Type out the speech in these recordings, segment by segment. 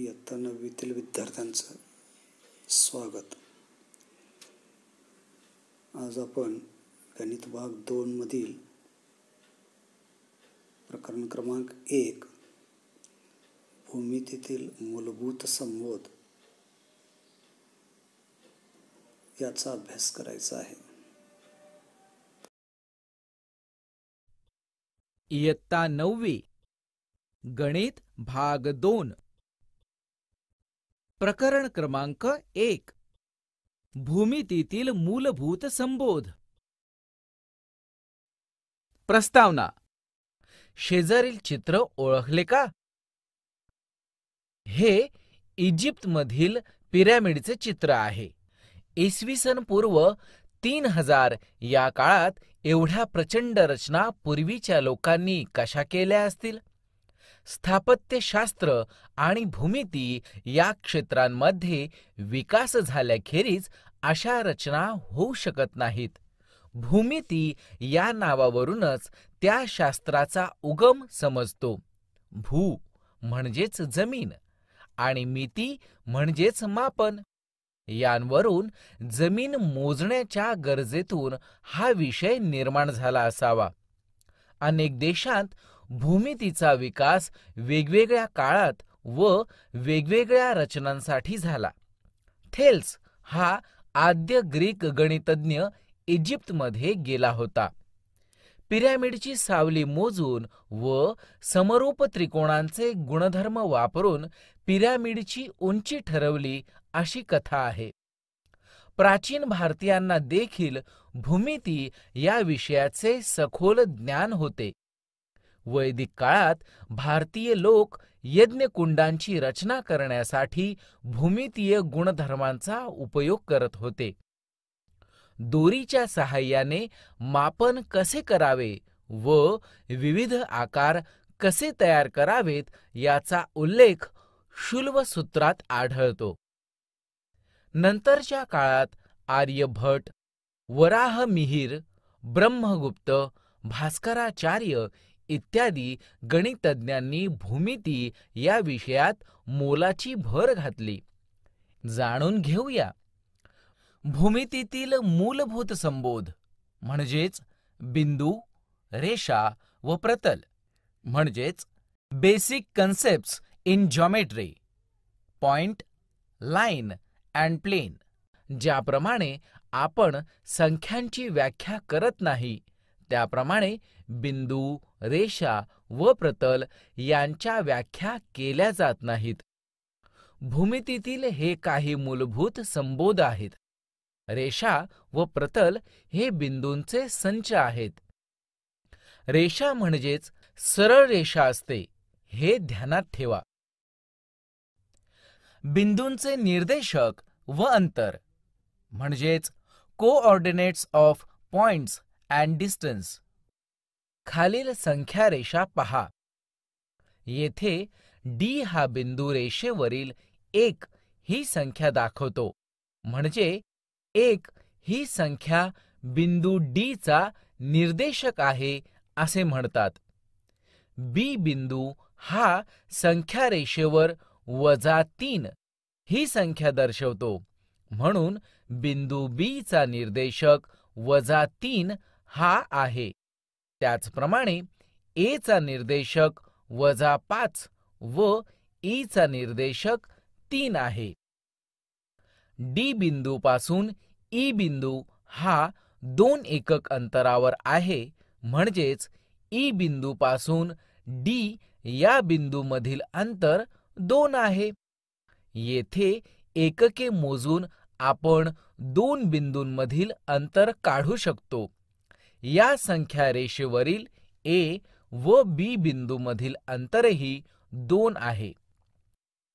इयत्ता 9वीतील विद्यार्थ्यांचं स्वागत. आज आपण गणित भाग 2 मधील प्रकरण क्रमांक 1 भूमितीतील मूलभूत संबोध याचा अभ्यास करायचा आहे. इयत्ता 9वी गणित भाग 2 प्रकरण क्रमांक 1 भूमितीतील मूलभूत संबोध. प्रस्तावना. शेजारील चित्र ओळखले का? हे इजिप्तमधील पिरॅमिडचे चित्र आहे. इसवी सन पूर्व 3000 या काळात एवढ्या प्रचंड रचना पूर्वीच्या लोकांनी कशा केल्या असतील? स्थापत्यशास्त्र आणि भूमिती या क्षेत्रांमध्ये विकास झाल्याखेरीज अशा रचना होऊ शकत नाहीत. भूमिती या नावावरूनच त्या शास्त्राचा उगम समजतो. भू म्हणजेच जमीन आणि मिती म्हणजेच मापन. यांवरून जमीन मोजण्याच्या गरजेतून हा विषय निर्माण झाला असावा. अनेक देशांत भूमितीचा विकास वेगवेगळ्या काळात व वेगवेगळ्या रचनांसाठी झाला. थेल्स हा आद्य ग्रीक गणितज्ञ इजिप्तमध्ये गेला होता. पिरॅमिडची सावली मोजून व समरूप त्रिकोणांचे गुणधर्म वापरून पिरॅमिडची उंची ठरवली अशी कथा आहे. प्राचीन भारतीयांना देखील भूमिती या विषयाचे सखोल ज्ञान होते. वैदिक काळात भारतीय लोक यज्ञकुंडांची रचना करण्यासाठी भूमितीय गुणधर्मांचा उपयोग करत होते. दोरीच्या सहाय्याने मापन कसे करावे व विविध आकार कसे तयार करावेत याचा उल्लेख शुल्ब सूत्रात आढळतो. नंतरच्या काळात आर्यभट, वराहमिहिर, ब्रह्मगुप्त, भास्कराचार्य इत्यादी गणितज्ञांनी भूमिती या विषयात मोलाची भर घातली. जाणून घेऊया. भूमितीतील मूलभूत संबोध म्हणजेच बिंदू, रेषा व प्रतल म्हणजेच basic concepts in geometry. Point, line and plane. ज्याप्रमाणे आपण संख्यांची व्याख्या करत नाही त्याप्रमाणे बिंदू, रेषा व प्रतल यांच्या व्याख्या केल्या जात नाहीत. भूमितीतील हे काही मूलभूत संबोध आहेत. रेषा व प्रतल हे बिंदूंचे संच आहेत. रेषा म्हणजेच सरळ रेषा असते हे ध्यानात ठेवा. बिंदूंचे निर्देशक व अंतर म्हणजेच coordinates of points and distance. खालील संख्या रेषा पहा. येथे डी हा बिंदू रेषेवरील 1 ही संख्या दाखवतो, म्हणजे 1 ही संख्या बिंदू डी चा निर्देशक आहे असे म्हणतात. बी बिंदू हा संख्या रेषेवर -3 ही संख्या दर्शवतो, म्हणून बिंदू बी चा निर्देशक -3 हा आहे. त्याचप्रमाणे ए चा निर्देशक -5 व ई चा निर्देशक 3 आहे. डी बिंदूपासून ई बिंदू हा 2 एकक अंतरावर आहे, म्हणजेच ई बिंदूपासून डी या बिंदूमधील अंतर 2 आहे. येथे एकके मोजून आपण 2 बिंदूंमधील अंतर काढू शकतो. या संख्या रेषेवरील ए व बी बिंदूमधील अंतरही 2 आहे.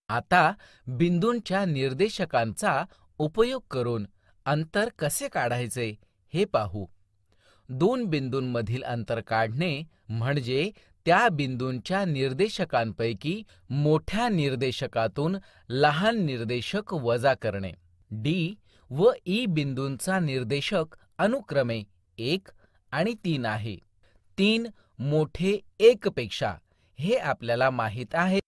आता बिंदूंच्या निर्देशकांचा उपयोग करून अंतर कसे काढायचे हे पाहू. 2 बिंदूंमधील अंतर काढणे म्हणजे त्या बिंदूंच्या निर्देशकांपैकी मोठ्या निर्देशकातून लहान निर्देशक वजा करणे. डी व ई बिंदूंचा निर्देशक अनुक्रमे 1 आणि 3 आहे. 3 मोठे 1 पेक्षा हे आपल्याला माहीत आहे.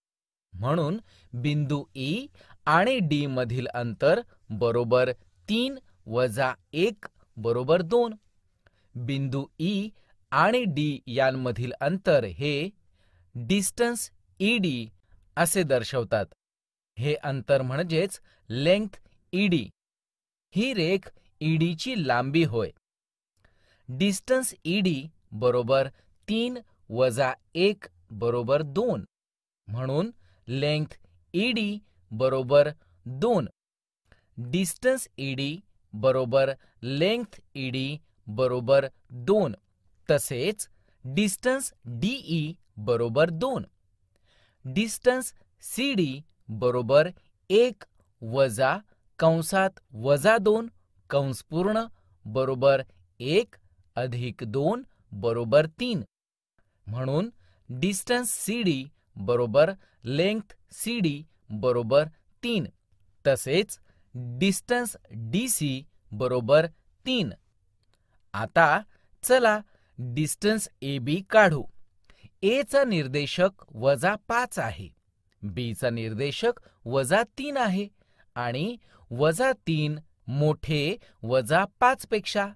म्हणून बिंदू ई आणि डी मधील अंतर बरोबर 3 वजा 1 बरोबर 2. बिंदू ई आणि डी यांमधील अंतर हे डिस्टन्स ईडी असे दर्शवतात. हे अंतर म्हणजेच लेंग्थ ईडी. ही रेख ईडीची लांबी होय. डिस्टन्स ईडी बरोबर 3 वजा 1 बरोबर 2. म्हणून लेंग्थ ईडी बरोबर 2. डिस्टन्स ईडी बरोबर लेंग्थ ईडी बरोबर 2. तसेच डिस्टन्स डीई बरोबर 2. डिस्टन्स सीडी बरोबर 1 वजा कंसात वजा 2 कंस पूर्ण बरोबर 1 अधिक 2 बरोबर 3. म्हणून डिस्टन्स सीडी बरोबर लेंग्थ सीडी बरोबर 3. तसेच डिस्टन्स डीसी बरोबर 3. आता चला डिस्टन्स AB काढू. A चा निर्देशक वजा 5 आहे, B चा निर्देशक वजा 3 आहे आणि वजा 3 मोठे वजा 5 पेक्षा.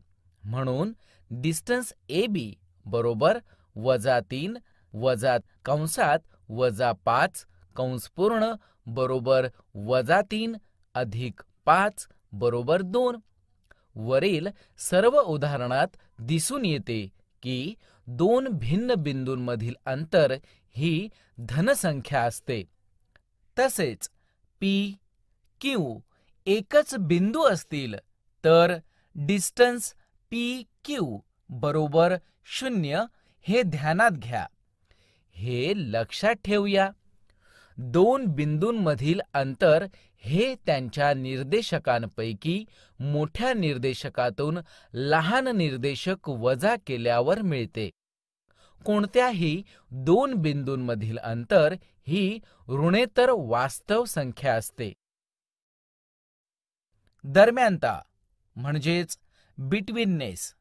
म्हणून डिस्टन्स AB बरोबर वजा 3 वजा कंसात वजा 5 कंस पूर्ण बरोबर वजा 3 अधिक 5 बरोबर 2. वरील सर्व उदाहरणात दिसून येते की दोन भिन्न बिंदूंमधील अंतर ही धनसंख्या असते. तसेच P, Q एकच बिंदू असतील तर डिस्टन्स PQ बरोबर 0 हे ध्यानात घ्या. हे लक्षात ठेवूया. दोन बिंदूंमधील अंतर हे त्यांच्या निर्देशकांपैकी मोठ्या निर्देशकातून लहान निर्देशक वजा केल्यावर मिळते. कोणत्याही दोन बिंदूंमधील अंतर ही ऋणेतर वास्तव संख्या असते. दरम्यानता म्हणजेच बिटवीननेस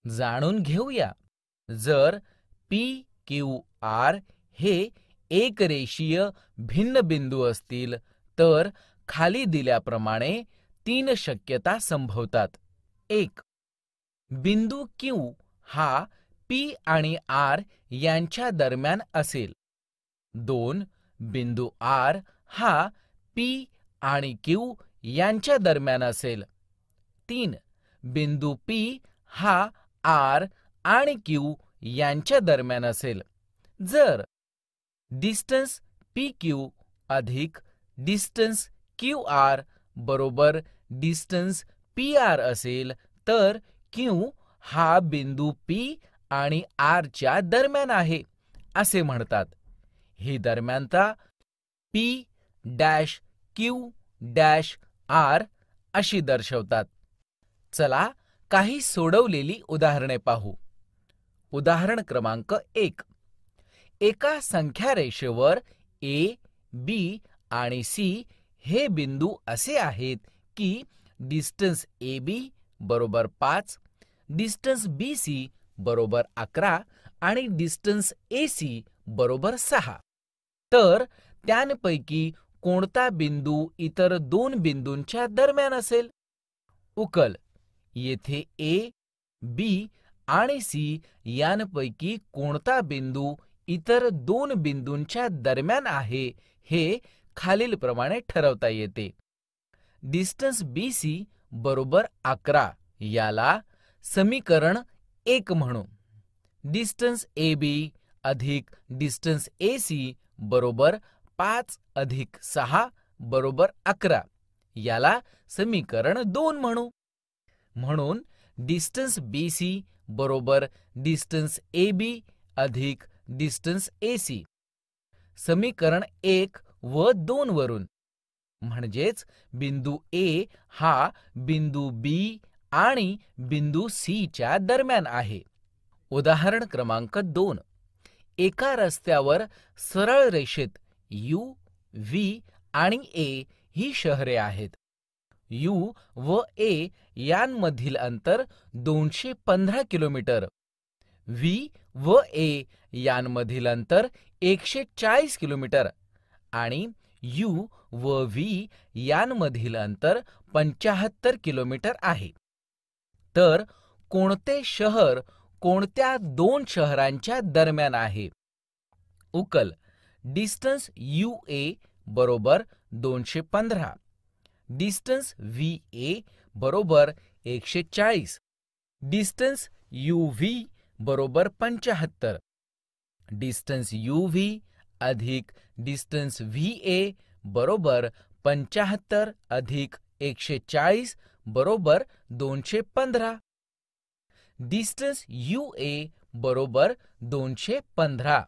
जाणून घेऊया. जर PQR हे एकरेषीय भिन्न बिंदू असतील तर खाली दिल्याप्रमाणे 3 शक्यता संभवतात. 1. बिंदू Q हा P आणि R यांच्या दरम्यान असेल. 2. बिंदू R हा P आणि Q यांच्या दरम्यान असेल. 3. बिंदू P हा R आणि Q यांच्या दरम्यान असेल. जर डिस्टन्स PQ अधिक डिस्टन्स QR बरोबर डिस्टन्स PR असेल तर Q हा बिंदू P आणि R च्या दरम्यान आहे असे म्हणतात. ही दरम्यानता P-Q-R अशी दर्शवतात. चला काही सोडवलेली उदाहरणे पाहू. उदाहरण क्रमांक 1. एका संख्या रेषेवर A, B आणि C हे बिंदू असे आहेत की डिस्टन्स AB बरोबर 5, डिस्टन्स BC बरोबर 11 आणि डिस्टन्स AC बरोबर 6. तर त्यांपैकी कोणता बिंदू इतर दोन बिंदूंच्या दरम्यान असेल? उकल. येथे A, B आणि C यांपैकी कोणता बिंदू इतर दोन बिंदूंच्या दरम्यान आहे हे खालीलप्रमाणे ठरवता येते. डिस्टन्स BC बरोबर 11 याला समीकरण 1 म्हणू. डिस्टन्स AB अधिक डिस्टन्स AC बरोबर 5 अधिक 6 बरोबर 11 याला समीकरण 2 म्हणू. म्हणून डिस्टन्स BC बरोबर डिस्टन्स AB अधिक डिस्टन्स AC समीकरण 1 व 2 वरून. म्हणजेच बिंदू A हा बिंदू B आणि बिंदू C च्या दरम्यान आहे. उदाहरण क्रमांक 2. एका रस्त्यावर सरळ रेषेत U, V आणि A ही शहरे आहेत. U व A यांमधील अंतर 215 किलोमीटर, V व A यांमधील अंतर 140 किलोमीटर आणि यू व व्ही यांमधील अंतर 75 किलोमीटर आहे. तर कोणते शहर कोणत्या दोन शहरांच्या दरम्यान आहे? उकल. डिस्टन्स UA बरोबर 215, डिस्टन्स VA बरोबर 140, डिस्टन्स UV बरोबर 75, डिस्टन्स UV अधिक डिस्टन्स VA बरोबर 75 अधिक 140 बरोबर 215, डिस्टन्स UA बरोबर 215.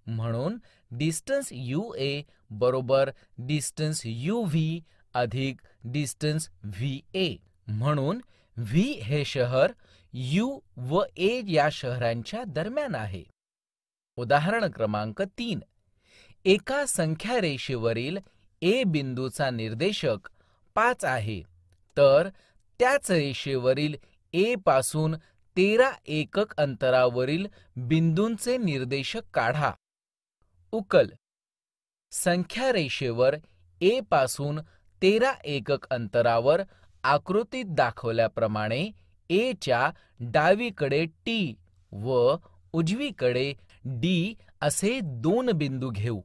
म्हणून डिस्टन्स UA बरोबर डिस्टन्स UV अधिक डिस्टन्स VA. म्हणून V हे शहर U व A या शहरांच्या दरम्यान आहे. उदाहरण क्रमांक 3. एका संख्या रेषेवरील A बिंदूचा निर्देशक 5 आहे, तर त्याच रेषेवरील A पासून 13 एकक अंतरावरील बिंदूंचे निर्देशक काढा. उकल. संख्या रेषेवर A पासून 13 एकक अंतरावर आकृतीत दाखवल्याप्रमाणे A च्या डावीकडे T व उजवीकडे D असे दोन बिंदू घेऊ.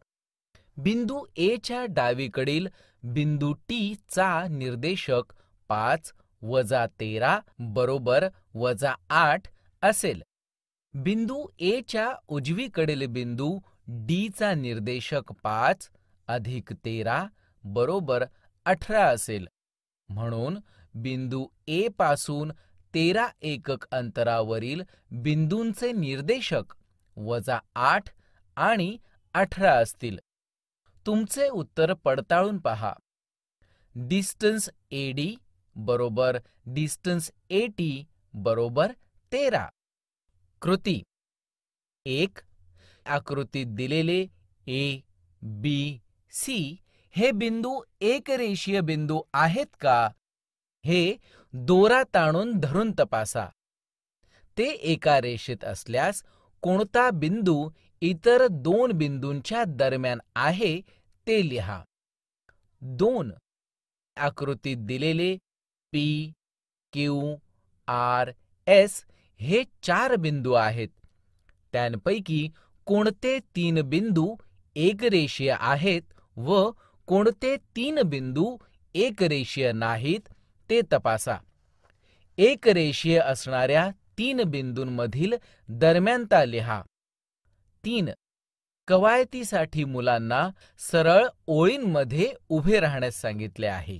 बिंदू A च्या डावीकडील बिंदू T चा निर्देशक 5 वजा 13 बरोबर वजा 8 असेल. बिंदू A च्या उजवीकडील बिंदू D चा निर्देशक 5 अधिक 13 बरोबर 18 असेल. म्हणून बिंदू A पासून 13 एकक अंतरावरील बिंदूंचे निर्देशक वजा 8 आणि 18 असतील. तुमचे उत्तर पडताळून पहा. डिस्टन्स AD बरोबर डिस्टन्स AT बरोबर 13. कृती 1. आकृतीत दिलेले A, B, C हे बिंदू एकरेषीय बिंदू आहेत का? हे दोरा ताणून धरून तपासा. ते एका रेषेत असल्यास कोणता बिंदू इतर दोन बिंदूंच्या दरम्यान आहे ते लिहा. 2. आकृतीत दिलेले P, Q, R, S हे 4 बिंदू आहेत. त्यांपैकी कोणते 3 बिंदू एकरेषीय आहेत व कोणते 3 बिंदू एकरेषीय नाहीत ते तपासा. एकरेषीय असणाऱ्या 3 बिंदूंमधील दरम्यानता लिहा. 3. कवायतीसाठी मुलांना सरळ ओळींमध्ये उभे राहण्यास सांगितले आहे.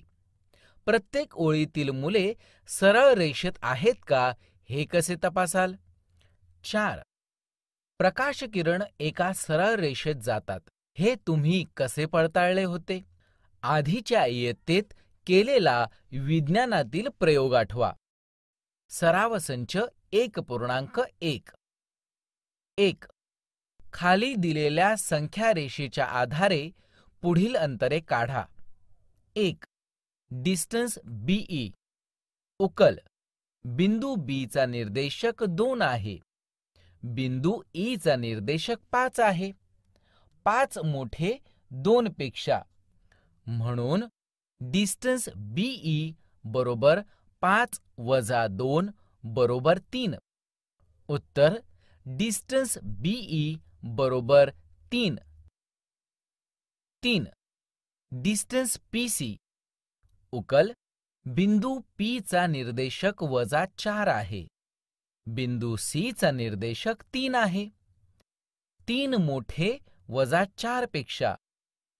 प्रत्येक ओळीतील मुले सरळ रेषेत आहेत का हे कसे तपासाल? 4. प्रकाशकिरण एका सरळ रेषेत जातात हे तुम्ही कसे पडताळले होते? आधीच्या इयत्तेत केलेला विज्ञानातील प्रयोग आठवा. सराव संच 1.1. 1. खाली दिलेल्या संख्या रेषेच्या आधारे पुढील अंतरे काढा. 1. Distance BE. उकल. बिंदू B चा निर्देशक 2 आहे. बिंदू E चा निर्देशक 5 आहे. 5 मोठे 2 पेक्षा. म्हणून डिस्टन्स BE बरोबर 5 वजा 2 बरोबर 3. उत्तर डिस्टन्स BE बरोबर 3. 3. Distance PC. उकल. बिंदू P चा निर्देशक वजा 4 आहे. बिंदू C चा निर्देशक 3 आहे. 3 मोठे वजा 4 पेक्षा.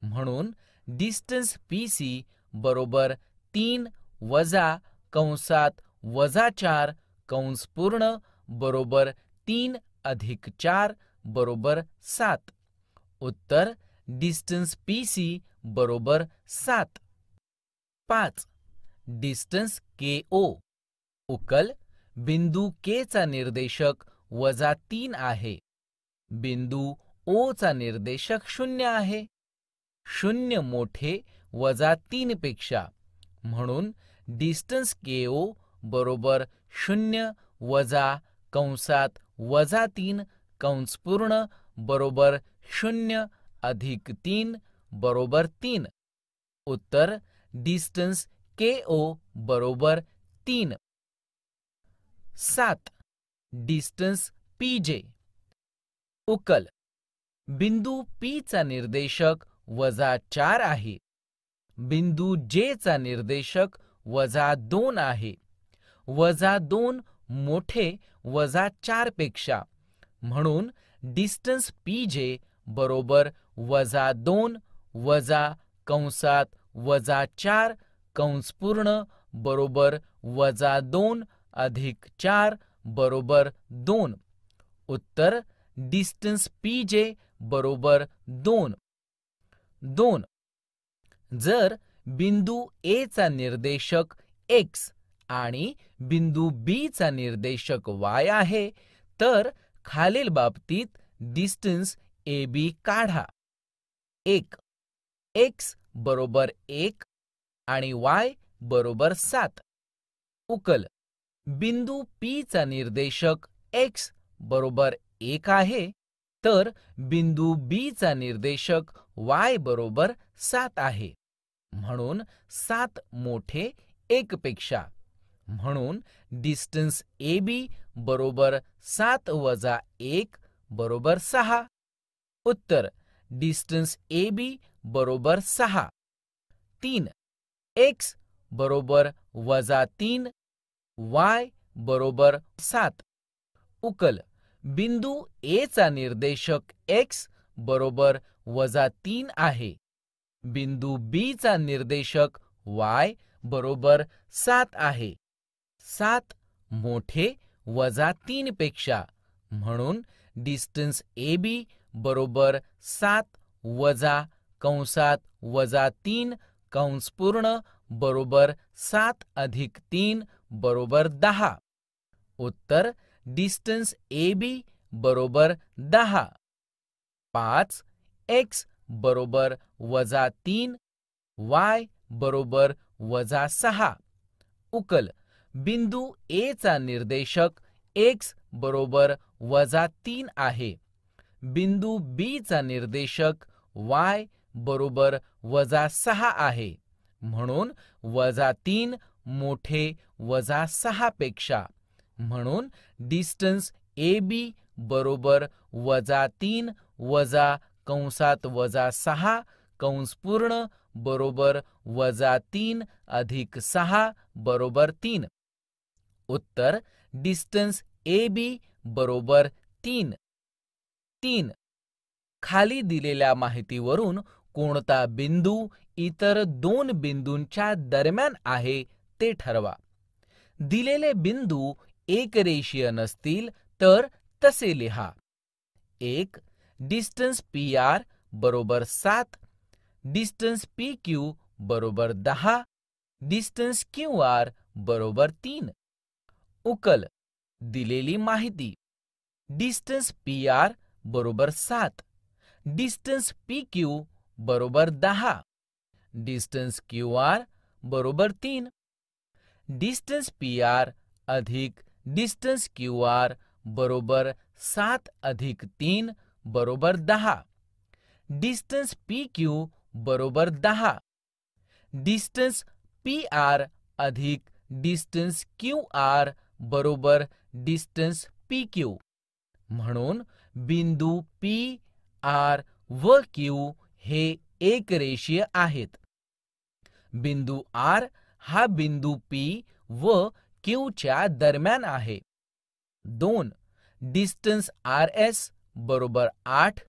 म्हणून डिस्टन्स PC बरोबर 3 वजा कंसात वजा 4 कंस पूर्ण बरोबर 3 अधिक 4 बरोबर 7. उत्तर डिस्टन्स PC बरोबर 7. 5. Distance KO. उकल. बिंदू K चा निर्देशक वजा 3 आहे. बिंदू O चा निर्देशक 0 आहे. 0 मोठे वजा 3 पेक्षा. म्हणून डिस्टन्स KO बरोबर 0 वजा कंसात वजा 3 कंस पूर्ण बरोबर 0 अधिक 3 बरोबर 3. उत्तर डिस्टन्स KO बरोबर 3. 7. Distance PJ. उकल. बिंदू P चा निर्देशक -4 आहे. बिंदू J चा निर्देशक -2 आहे. -2 मोठे -4 पेक्षा, म्हणून डिस्टन्स PJ बरोबर -2 कंसात -4 कंस पूर्ण बरोबर -2 अधिक 4 बरोबर 2. उत्तर डिस्टन्स PJ बरोबर 2. 2. जर बिंदू A चा निर्देशक X आणि बिंदू B चा निर्देशक Y आहे, तर खालील बाबतीत डिस्टन्स AB काढा. 1. X बरोबर 1 आणि Y बरोबर 7. उकल. बिंदू P चा निर्देशक X बरोबर 1 आहे, तर बिंदू B चा निर्देशक Y बरोबर 7 आहे, म्हणून 7 मोठे 1 पेक्षा, म्हणून डिस्टन्स AB बरोबर 7 - 1 बरोबर 6. उत्तर डिस्टन्स AB बरोबर 6. 3. X बरोबर -3 Y बरोबर 7. उकल. बिंदू A चा निर्देशक X बरोबर -3 आहे. बिंदू B चा निर्देशक Y बरोबर 7 आहे. 7 मोठे -3 पेक्षा, म्हणून डिस्टन्स AB बरोबर 7 कंसात -3 कंस पूर्ण बरोबर 7 अधिक 3 बरोबर 10. उत्तर डिस्टन्स AB बरोबर 10. 5. X बरोबर -3 Y बरोबर -6. उकल. बिंदू A चा निर्देशक X बरोबर -3 आहे. बिंदू B चा निर्देशक Y बरोबर -6 आहे, म्हणून -3 मोठे -6 पेक्षा, म्हणून डिस्टन्स AB बरोबर -3 कंसात -6 कंस पूर्ण बरोबर -3 अधिक 6 बरोबर 3. उत्तर डिस्टन्स AB बरोबर 3. 3. खाली दिलेल्या माहितीवरून कोणता बिंदू इतर 2 बिंदूंच्या दरम्यान आहे ते ठरवा. दिलेले बिंदू एकरेषीय नसतील तर तसे लिहा. 1. डिस्टन्स PR बरोबर 7. डिस्टन्स PQ बरोबर 10. डिस्टन्स QR बरोबर 3. उकल. दिलेली माहिती. डिस्टन्स PR बरोबर 7. डिस्टन्स PQ बरोबर 10. डिस्टन्स QR बरोबर 3. डिस्टन्स PR अधिक डिस्टन्स QR बरोबर 7 अधिक 3 बरोबर 10. डिस्टन्स PQ बरोबर 10. डिस्टन्स PR अधिक डिस्टन्स QR बरोबर डिस्टन्स PQ, म्हणून बिंदू P, R व Q हे एकरेषीय आहेत. बिंदू R हा बिंदू P व Q च्या दरम्यान आहे. 2. डिस्टन्स RS बरोबर 8.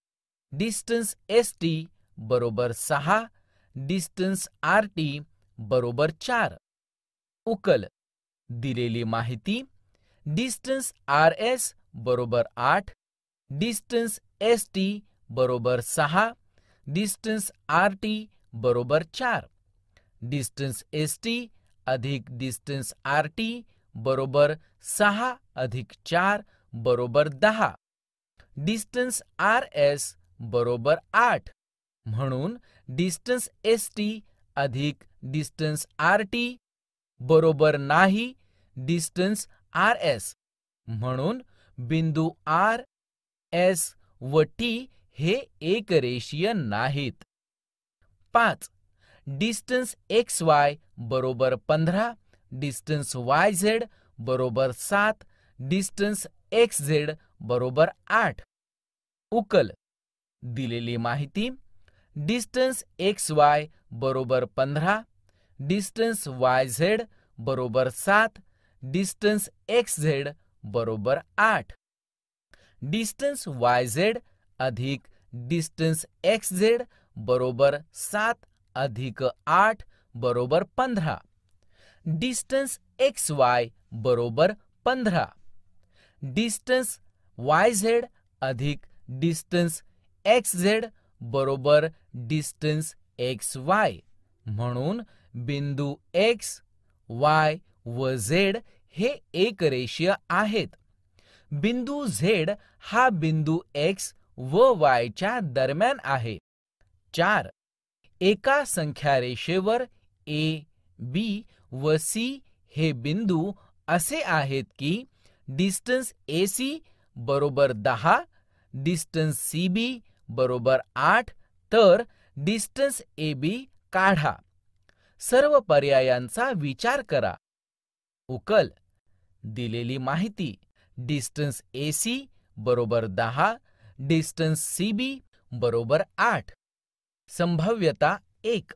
डिस्टन्स ST बरोबर 6. डिस्टन्स RT बरोबर 4. उकल. दिलेली माहिती. डिस्टन्स RS बरोबर 8. डिस्टन्स ST बरोबर 6. डिस्टन्स RT बरोबर 4. डिस्टन्स ST अधिक डिस्टन्स RT बरोबर 6 अधिक 4 बरोबर 10. डिस्टन्स RS बरोबर 8, म्हणून डिस्टन्स ST अधिक डिस्टन्स RT बरोबर नाही डिस्टन्स RS, म्हणून बिंदू R, S व T हे एकरेषीय नाहीत. 5. डिस्टन्स XY बरोबर 15, डिस्टन्स YZ बरोबर 7, डिस्टन्स XZ बरोबर 8. उकल दिलेली माहिती: डिस्टन्स XY बरोबर 15, डिस्टन्स YZ बरोबर 7, डिस्टन्स XZ बरोबर 8. डिस्टन्स YZ अधिक डिस्टन्स XZ बरोबर 7 अधिक 8 बरोबर 15. डिस्टन्स XY बरोबर 15. डिस्टन्स YZ अधिक डिस्टन्स XZ बरोबर डिस्टन्स XY. म्हणून बिंदू X, Y व Z हे एकरेषीय आहेत. बिंदू Z हा बिंदू X व Y च्या दरम्यान आहे. 4. एका संख्या रेषेवर A, B व C हे बिंदू असे आहेत की डिस्टन्स AC बरोबर 10, डिस्टन्स CB बरोबर 8, तर डिस्टन्स AB काढा. सर्व पर्यायांचा विचार करा. उकल दिलेली माहिती: डिस्टन्स AC बरोबर 10, डिस्टन्स CB बरोबर 8. संभाव्यता 1.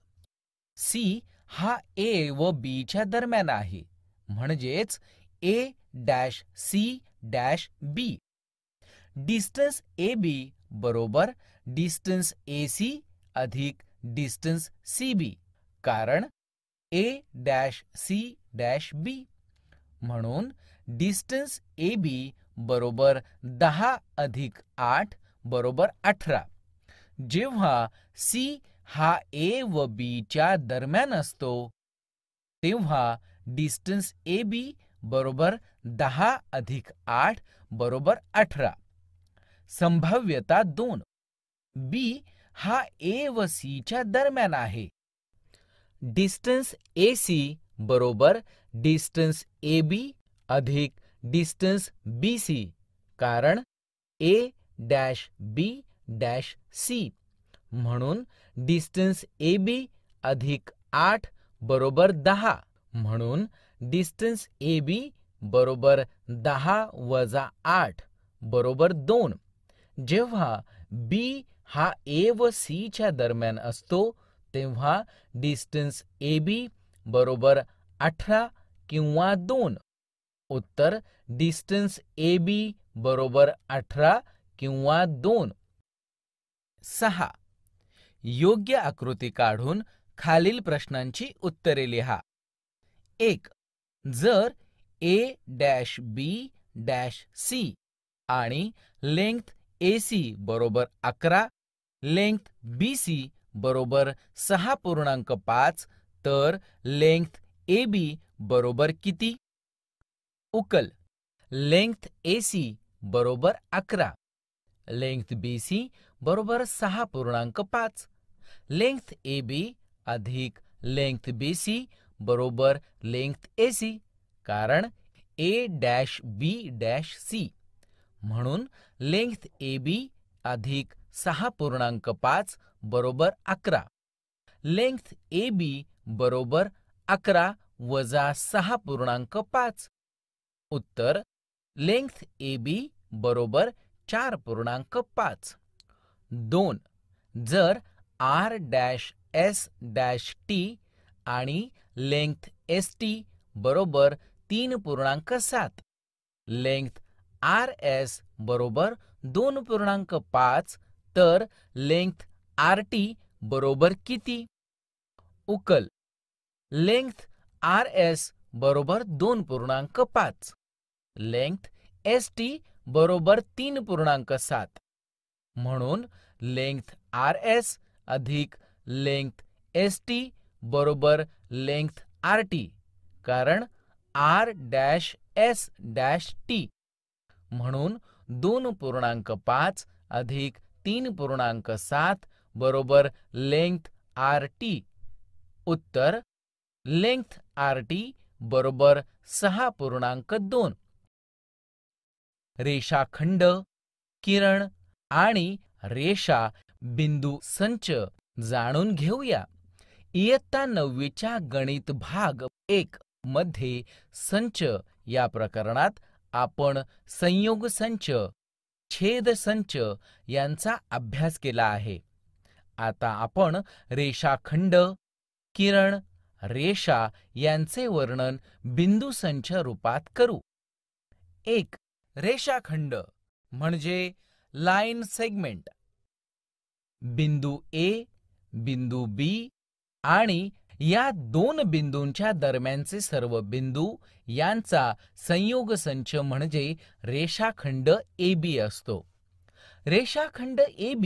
C हा A व B च्या दरम्यान आहे, म्हणजेच A-C-B. डिस्टन्स AB बरोबर डिस्टन्स AC अधिक डिस्टन्स CB, कारण A-C-B. म्हणून डिस्टन्स AB बरोबर 10 अधिक 8 बरोबर 18. जेव्हा C हा A व B च्या दरम्यान असतो तेव्हा डिस्टन्स AB बरोबर 10 अधिक 8 बरोबर 18. संभाव्यता 2. B हा A व C च्या दरम्यान आहे. डिस्टन्स AC बरोबर डिस्टन्स AB अधिक डिस्टन्स BC, कारण A-B-C. म्हणून डिस्टन्स AB अधिक 8 बरोबर 10. म्हणून डिस्टन्स AB बरोबर 10 वजा 8 बरोबर 2. जेव्हा B हा A व C च्या दरम्यान असतो तेव्हा डिस्टन्स AB बरोबर 18 किंवा 2. उत्तर डिस्टन्स AB बरोबर 18 किंवा 2. 6. योग्य आकृती काढून खालील प्रश्नांची उत्तरे लिहा. 1. जर A-B-C आणि लेंग्थ AC बरोबर 11, लेंग्थ BC बरोबर 6.5, तर लेंग्थ AB बरोबर किती? उकल लेंग्थ AC बरोबर 11, लेंग्थ BC बरोबर 6.5, लेंग्थ AB अधिक लेंग्थ BC बरोबर लेंग्थ AC, कारण A-B-C. म्हणून लेंग्थ AB अधिक 6.5 बरोबर 11. लेंग्थ AB बरोबर 11 वजा 6.5. उत्तर लेंग्थ AB बरोबर 4.5. 2. जर R-S-T आणि लेंग्थ ST बरोबर 3.7, लेंग्थ RS बरोबर 2.5, तर लेंग्थ RT बरोबर किती? उकल लेंग्थ RS बरोबर 2.5, लेंग्थ ST बरोबर 3.7. म्हणून लेंग्थ RS अधिक लेंग्थ ST बरोबर लेंग्थ RT, कारण R-S-T. म्हणून 2.5 अधिक 3.7 बरोबर लेंग्थ RT. उत्तर लेंग्थ RT बरोबर 6.2. रेषाखंड, किरण आणि रेषा बिंदू संच जाणून घेऊया. इयत्ता 9वीच्या गणित भाग 1 मध्ये संच या प्रकरणात आपण संयोग संच, छेद संच यांचा अभ्यास केला आहे. आता आपण रेषाखंड, किरण, रेषा यांचे वर्णन बिंदू संच रूपात करू. 1. रेषाखंड म्हणजे लाईन सेगमेंट. बिंदू ए, बिंदू बी आणि या दोन बिंदूंच्या दरम्यानचे सर्व बिंदू यांचा संयोग संच म्हणजे रेषाखंड AB असतो. रेषाखंड AB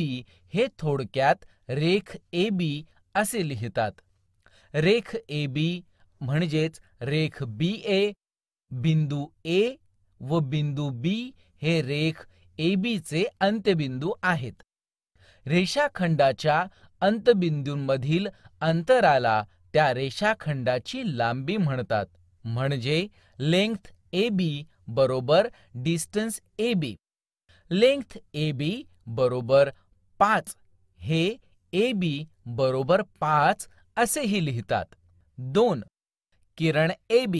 हे थोडक्यात रेख AB असे लिहितात. रेख AB म्हणजेच रेख BA, बिंदू A व बिंदू B हे रेख AB चे अंत्यबिंदू आहेत. रेषाखंडाच्या अंतबिंदूंमधील अंतराला त्या रेषाखंडाची लांबी म्हणतात, म्हणजे लेंग्थ AB बरोबर डिस्टन्स AB. लेंग्थ AB बरोबर 5 हे AB बरोबर 5 असेही लिहितात. 2. किरण AB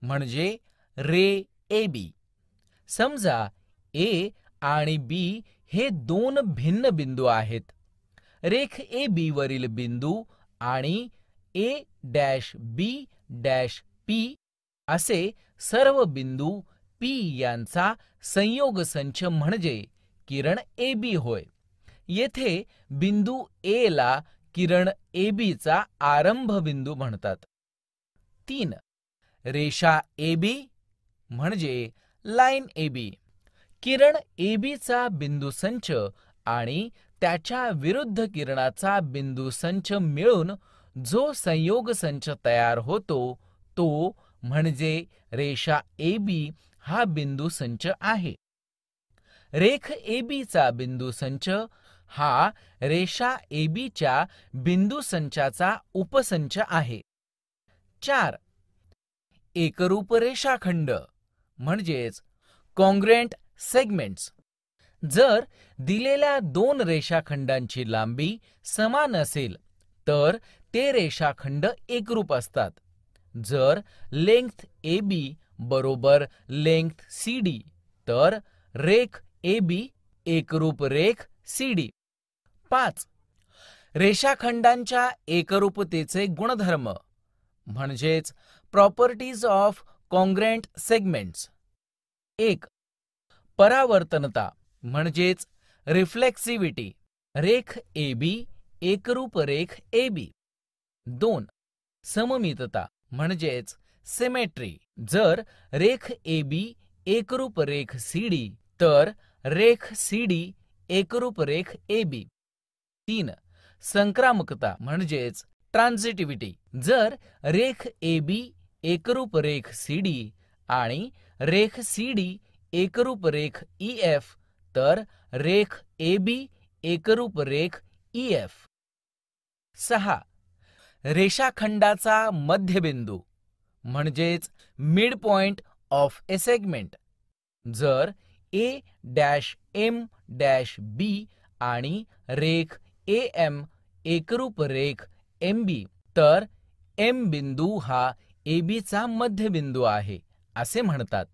म्हणजे रे AB. समजा A आणि B हे दोन भिन्न बिंदू आहेत. रेख AB वरील बिंदू आणि A-B-P असे सर्व बिंदू P यांचा संयोग संच म्हणजे किरण AB होय. येथे बिंदू A ला किरण AB चा आरंभ बिंदू म्हणतात. 3. रेषा AB म्हणजे लाईन AB. किरण AB चा बिंदू संच आणि त्याच्या विरुद्ध किरणाचा बिंदू संच मिळून जो संयोग संच तयार होतो तो म्हणजे रेषा AB हा बिंदू संच आहे. रेख AB चा बिंदू संच हा रेषा AB च्या बिंदू संचाचा उपसंच आहे. 4. एकरूप रेषाखंड म्हणजेच कॉन्ग्रुएंट सेगमेंट्स. जर दिलेल्या दोन रेषाखंडांची लांबी समान असेल तर ते रेषाखंड एकरूप असतात. जर लेंग्थ AB बरोबर लेंग्थ CD तर रेख AB एकरूप रेख CD. 5. रेषाखंडांच्या एकरूपतेचे गुणधर्म म्हणजेच प्रॉपर्टीज ऑफ कॉन्ग्रुएंट सेगमेंट्स. 1. परावर्तनता म्हणजेच रिफ्लेक्सिव्हिटी. रेख AB एकरूप रेख AB. 2. सममितता म्हणजेच सिमेट्री. जर रेख AB एकरूप रेख CD तर रेख CD एकरूप रेख AB. 3. संक्रामकता म्हणजेच ट्रान्झिटिव्हिटी. जर रेख AB एकरूप रेख CD आणि रेख CD एकरूप रेख EF तर रेख AB एकरूप रेख EF. 6. रेषाखंडाचा मध्यबिंदू म्हणजेच mid point of A segment. जर A-M-B आणि रेख AM एकरूप रेख MB तर M बिंदू हा AB चा मध्यबिंदू आहे असे म्हणतात.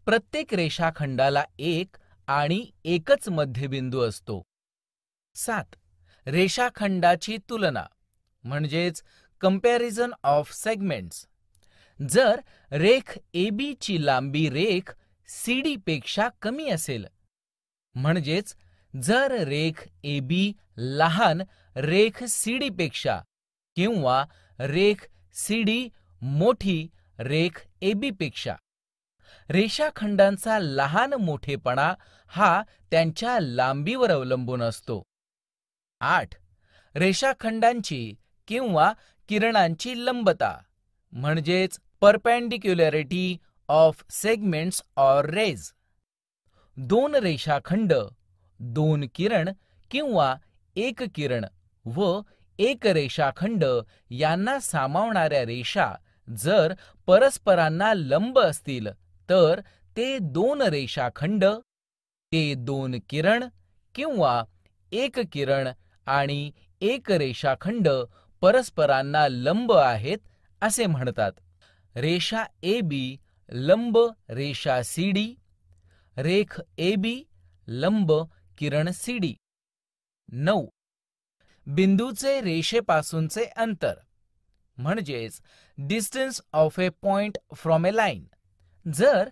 प्रत्येक रेषाखंडाला एक आणि एकच मध्यबिंदू असतो. 7. रेषाखंडाची तुलना म्हणजेच कंपॅरिझन ऑफ सेगमेंट्स. जर रेख AB ची लांबी रेख CD पेक्षा कमी असेल, म्हणजेच जर रेख AB लहान रेख CD पेक्षा किंवा रेख CD मोठी रेख AB पेक्षा. रेषाखंडांचा लहान मोठेपणा हा त्यांच्या लांबीवर अवलंबून असतो. 8. रेषाखंडांची किंवा किरणांची लंबता म्हणजेच परपेंडिक्युलॅरिटी ऑफ सेगमेंट्स ऑर रेज. दोन रेषाखंड, दोन किरण किंवा एक किरण व एक रेषाखंड यांना सामावणाऱ्या रेषा जर परस्परांना लंब असतील तर ते दोन रेषाखंड, ते दोन किरण किंवा एक किरण आणि एक रेषाखंड परस्परांना लंब आहेत असे म्हणतात. रेषा AB लंब रेषा CD, रेख AB लंब किरण CD. 9. बिंदूचे रेषेपासूनचे अंतर म्हणजेच distance of A point from A line. जर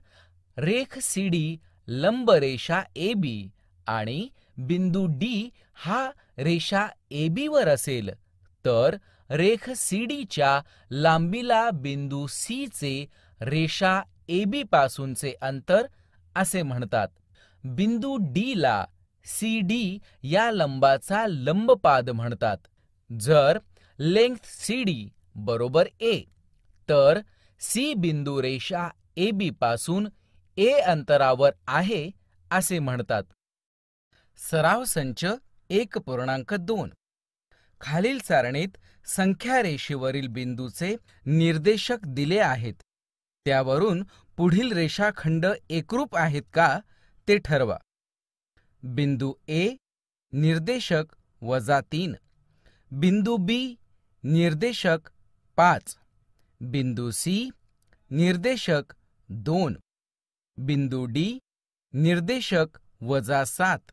रेख CD लंब रेषा AB आणि बिंदू D हा रेषा AB वर असेल तर रेख CD च्या लांबीला बिंदू C चे रेषा AB पासूनचे अंतर असे म्हणतात. बिंदू D ला CD या लंबाचा लंबपाद म्हणतात. जर लेंग्थ CD बरोबर A तर C बिंदू रेषा AB पासून A अंतरावर आहे असे म्हणतात. सराव संच 1.2. खालील सारणीत संख्या रेषेवरील बिंदूचे निर्देशक दिले आहेत. त्यावरून पुढील रेषाखंड एकरूप आहेत का ते ठरवा. बिंदू A निर्देशक -3, बिंदू B निर्देशक 5, बिंदू C निर्देशक 2, बिंदू D निर्देशक -7,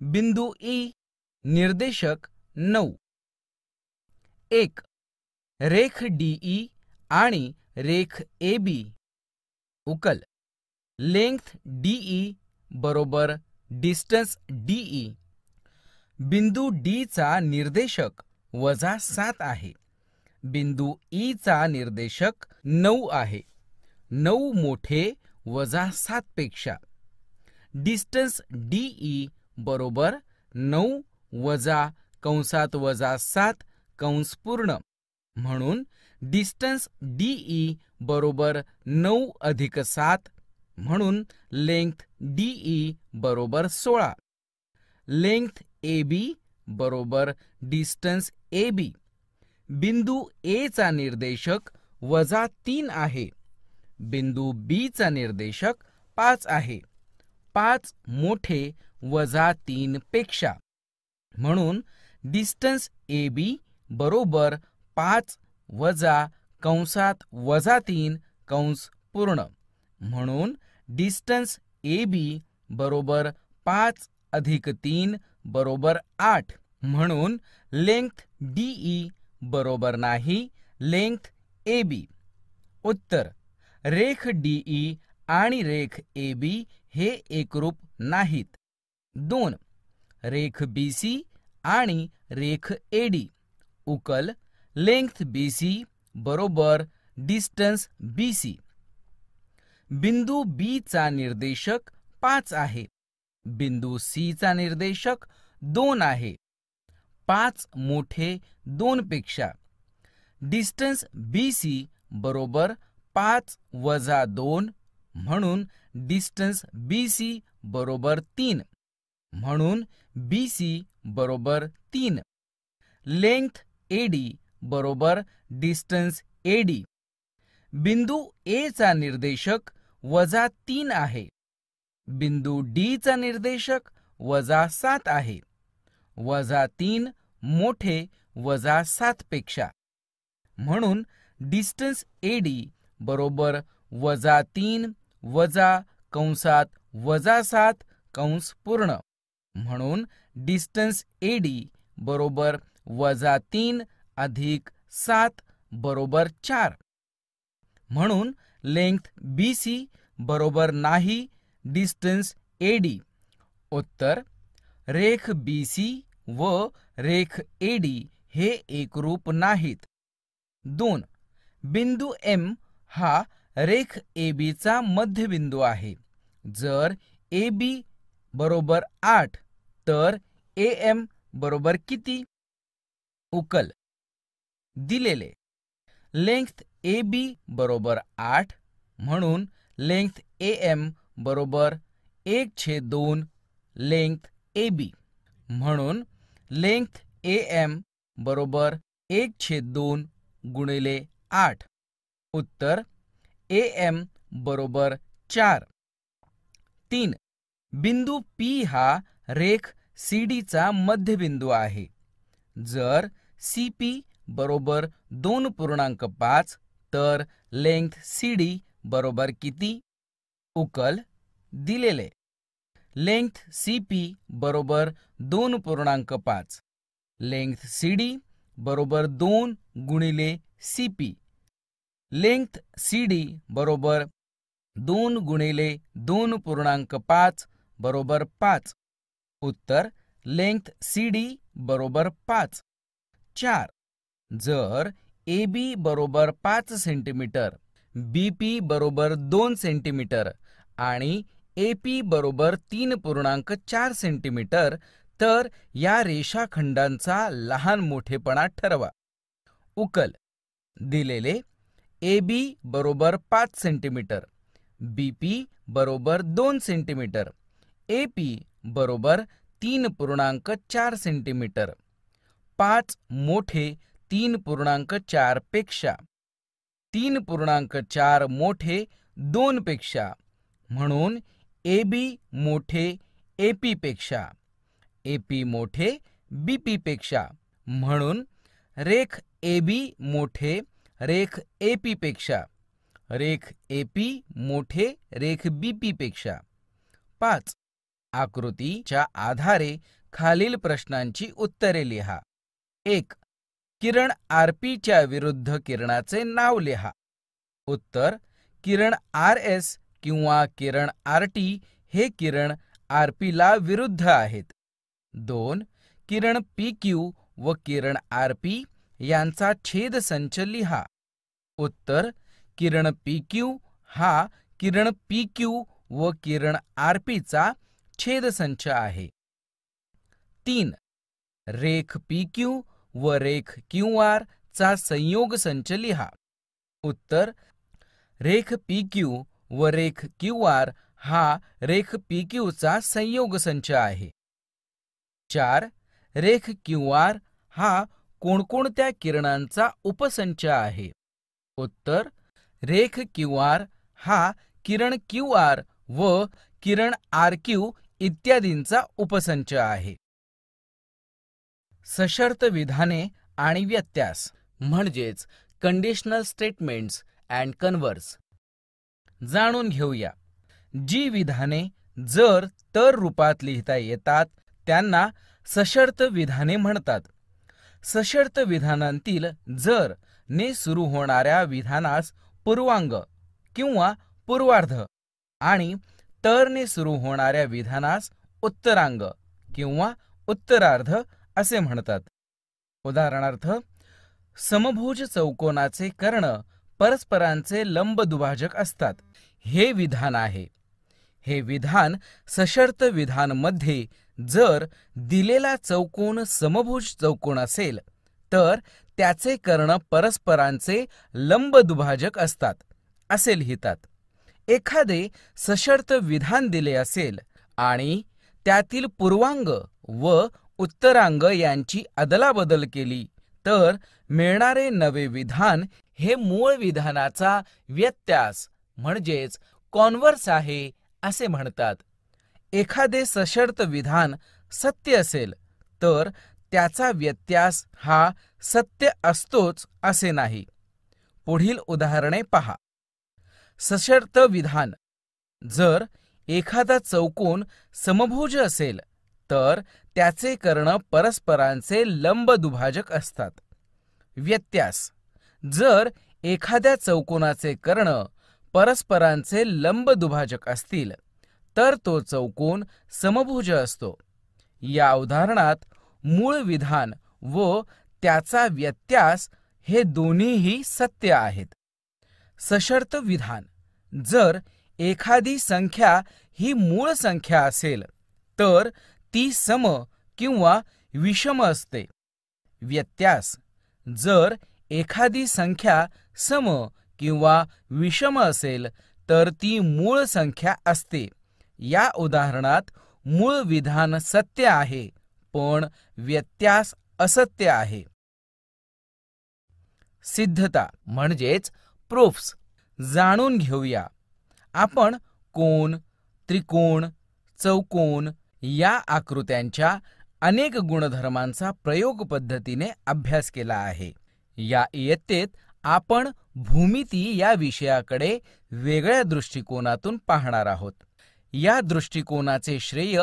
बिंदू E निर्देशक 9. 1. रेख DE आणि रेख AB उकल. लेंग्थ DE बरोबर डिस्टन्स DE. बिंदू D चा निर्देशक -7 आहे. बिंदू E चा निर्देशक 9 आहे. 9 मोठे 7 पेक्षा. डिस्टन्स DE बरोबर 9 -7 म्हणून डिस्टन्स DE बरोबर 9 अधिक 7 म्हणून लेंग्थ DE बरोबर 16. लेंग्थ AB बरोबर डिस्टन्स AB. बिंदू A चा निर्देशक -3 आहे. बिंदू B चा निर्देशक 5 आहे. 5 मोठे 3 पेक्षा म्हणून डिस्टन्स AB बरोबर 5 -3 म्हणून डिस्टन्स AB बरोबर 5 अधिक 3 बरोबर 8 म्हणून लेंग्थ DE बरोबर नाही लेंग्थ AB. उत्तर: रेख DE आणि रेख AB हे एकरूप नाहीत. 2. रेख BC आणि रेख AD उकल. लेंग्थ BC बरोबर डिस्टन्स BC. बिंदू B चा निर्देशक 5 आहे. बिंदू C चा निर्देशक 2 आहे. 5 मोठे 2 पेक्षा. डिस्टन्स BC बरोबर 5 - 2 म्हणून डिस्टन्स BC बरोबर 3 म्हणून BC बरोबर 3. लेंग्थ AD बरोबर डिस्टन्स AD. बिंदू A चा निर्देशक -3 आहे. बिंदू D चा निर्देशक -7 आहे. -3 मोठे 7 पेक्षा म्हणून डिस्टन्स AD बरोबर -3 -7 म्हणून डिस्टन्स AD बरोबर -3 अधिक 7 बरोबर 4 म्हणून लेंग्थ BC बरोबर नाही डिस्टन्स AD. उत्तर: रेख BC व रेख AD हे एकरूप नाहीत. 2. बिंदू M हा रेख AB चा मध्यबिंदू आहे. जर AB बरोबर 8 तर AM बरोबर किती? उकल. दिलेले. लेंग्थ AB बरोबर 8 म्हणून लेंग्थ AM बरोबर 1/2 लेंग्थ AB म्हणून लेंग्थ AM बरोबर 1/2 गुणिले 8. उत्तर: AM बरोबर 4. 3. बिंदू P हा रेख CD चा मध्यबिंदू आहे. जर CP बरोबर 2.5 तर लेंग्थ CD बरोबर किती? उकल दिलेले. लेंग्थ CP बरोबर 2.5. लेंग्थ CD बरोबर 2 गुणिले CP. लेंग्थ CD बरोबर 2 गुणिले 2.5 बरोबर 5. उत्तर लेंग्थ CD बरोबर 5. 4. जर AB बरोबर 5 सेंटीमीटर, BP बरोबर 2 सेंटीमीटर आणि AP बरोबर 3.4 सेंटीमीटर तर या रेषाखंडांचा लहान मोठेपणा ठरवा. उकल दिलेले. AB बरोबर 5 सेंटीमीटर, BP बरोबर 2 सेंटीमीटर, AP बरोबर 3.4 सेंटीमीटर. 5 मोठे 3.4 पेक्षा, 3.4 मोठे 2 पेक्षा, म्हणून AB मोठे AP पेक्षा, AP मोठे BP पेक्षा, म्हणून रेख AB मोठे रेख AP पेक्षा, रेख AP मोठे रेख BP पेक्षा. 5. आकृतीच्या आधारे खालील प्रश्नांची उत्तरे लिहा. 1. किरण RP च्या विरुद्ध किरणाचे नाव लिहा. उत्तर किरण RS किंवा किरण RT हे किरण RP ला विरुद्ध आहेत. 2. किरण PQ व किरण RP यांचा छेदसंच लिहा. उत्तर किरण PQ हा किरण PQ व किरण RP चा छेदसंच आहे. 3. रेख PQ व रेख QR चा संयोग संच लिहा. उत्तर रेख PQ व रेख QR हा रेख PQ चा संयोग संच आहे. 4. रेख QR हा कोणकोणत्या किरणांचा उपसंच आहे. उत्तर रेख QR हा किरण QR व किरण RQ इत्यादींचा उपसंच आहे. सशर्त विधाने आणि व्यत्यास म्हणजेच कंडिशनल स्टेटमेंट्स अँड कन्व्हर्स जाणून घेऊया. जी विधाने जर तर रूपात लिहिता येतात त्यांना सशर्त विधाने म्हणतात. सशर्त विधानांतील जर ने सुरू होणाऱ्या विधानास पूर्वांग किंवा पूर्वार्ध आणि तरने सुरू होणाऱ्या विधानास उत्तरांग किंवा उत्तरार्ध असे म्हणतात. उदाहरणार्थ, समभुज चौकोनाचे कर्ण परस्परांचे लंबदुभाजक असतात हे विधान आहे. हे विधान सशर्त विधानमध्ये जर दिलेला चौकोन समभुज चौकोन असेल तर त्याचे कर्ण परस्परांचे लंबदुभाजक असतात असे लिहितात. एखादे सशर्त विधान दिले असेल आणि त्यातील पूर्वांग व उत्तरांग यांची अदलाबदल केली तर मिळणारे नवे विधान हे मूळ विधानाचा व्यत्यास म्हणजेच कॉन्व्हर्स आहे असे म्हणतात. एखादे सशर्त विधान सत्य असेल तर त्याचा व्यत्यास हा सत्य असतोच असे नाही. पुढील उदाहरणे पहा. सशर्त विधान: जर एखादा चौकोन समभुज असेल तर त्याचे कर्ण परस्परांचे लंबदुभाजक असतात. व्यत्यास: जर एखाद्या चौकोनाचे कर्ण परस्परांचे लंबदुभाजक असतील तर तो चौकोन समभुज असतो. या उदाहरणात मूळ विधान व त्याचा व्यत्यास हे दोन्हीही सत्य आहेत. सशर्त विधान: जर एखादी संख्या ही मूळ संख्या असेल तर ती सम किंवा विषम असते. व्यत्यास: जर एखादी संख्या सम किंवा विषम असेल तर ती मूळ संख्या असते. या उदाहरणात मूळ विधान सत्य आहे पण व्यत्यास असत्य आहे. सिद्धता म्हणजेच प्रूफ्स जाणून घेऊया. आपण कोन, त्रिकोण, चौकोन या आकृत्यांच्या अनेक गुणधर्मांचा प्रयोग पद्धतीने अभ्यास केला आहे. या इयत्तेत आपण भूमिती या विषयाकडे वेगळ्या दृष्टिकोनातून पाहणार आहोत. या दृष्टिकोनाचे श्रेय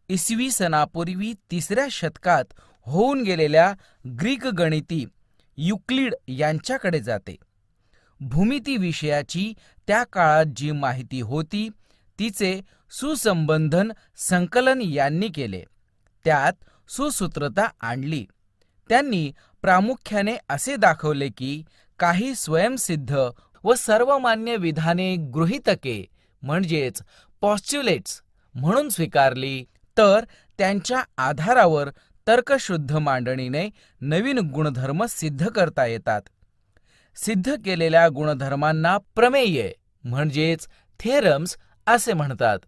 इसवी सनापूर्वी 3ऱ्या शतकात होऊन गेलेल्या ग्रीक गणिती युक्लिड यांच्याकडे जाते. भूमिती विषयाची त्या काळात जी माहिती होती तिचे सुसंबंधन संकलन यांनी केले. त्यात सुसूत्रता आणली. त्यांनी प्रामुख्याने असे दाखवले की काही स्वयंसिद्ध व सर्वमान्य विधाने गृहीतके म्हणजेच पॉस्च्युलेट्स म्हणून स्वीकारली तर त्यांच्या आधारावर तर्कशुद्ध मांडणीने नवीन गुणधर्म सिद्ध करता येतात. सिद्ध केलेल्या गुणधर्मांना प्रमेय म्हणजेच थेरम्स असे म्हणतात.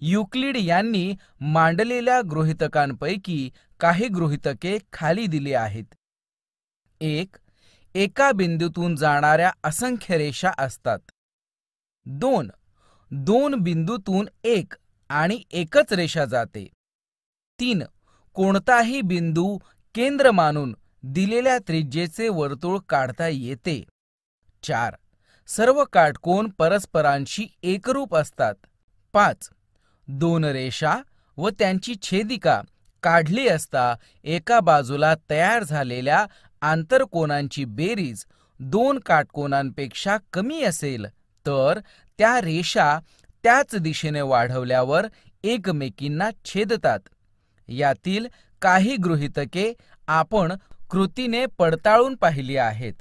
युक्लिड यांनी मांडलेल्या गृहीतकांपैकी काही गृहीतके खाली दिली आहेत. 1. एका बिंदूतून जाणाऱ्या असंख्य रेषा असतात. 2. दोन बिंदूतून एक आणि एकच रेषा जाते. 3. कोणताही बिंदू केंद्र मानून दिलेल्या त्रिज्येचे वर्तुळ काढता येते. 4. सर्व काटकोन परस्परांशी एकरूप असतात. 5. दोन रेषा व त्यांची छेदिका काढली असता एका बाजूला तयार झालेल्या आंतरकोनांची बेरीज 2 काटकोनांपेक्षा कमी असेल तर त्या रेषा त्याच दिशेने वाढवल्यावर एकमेकींना छेदतात. यातील काही गृहीतके आपण कृतीने पडताळून पाहिली आहेत.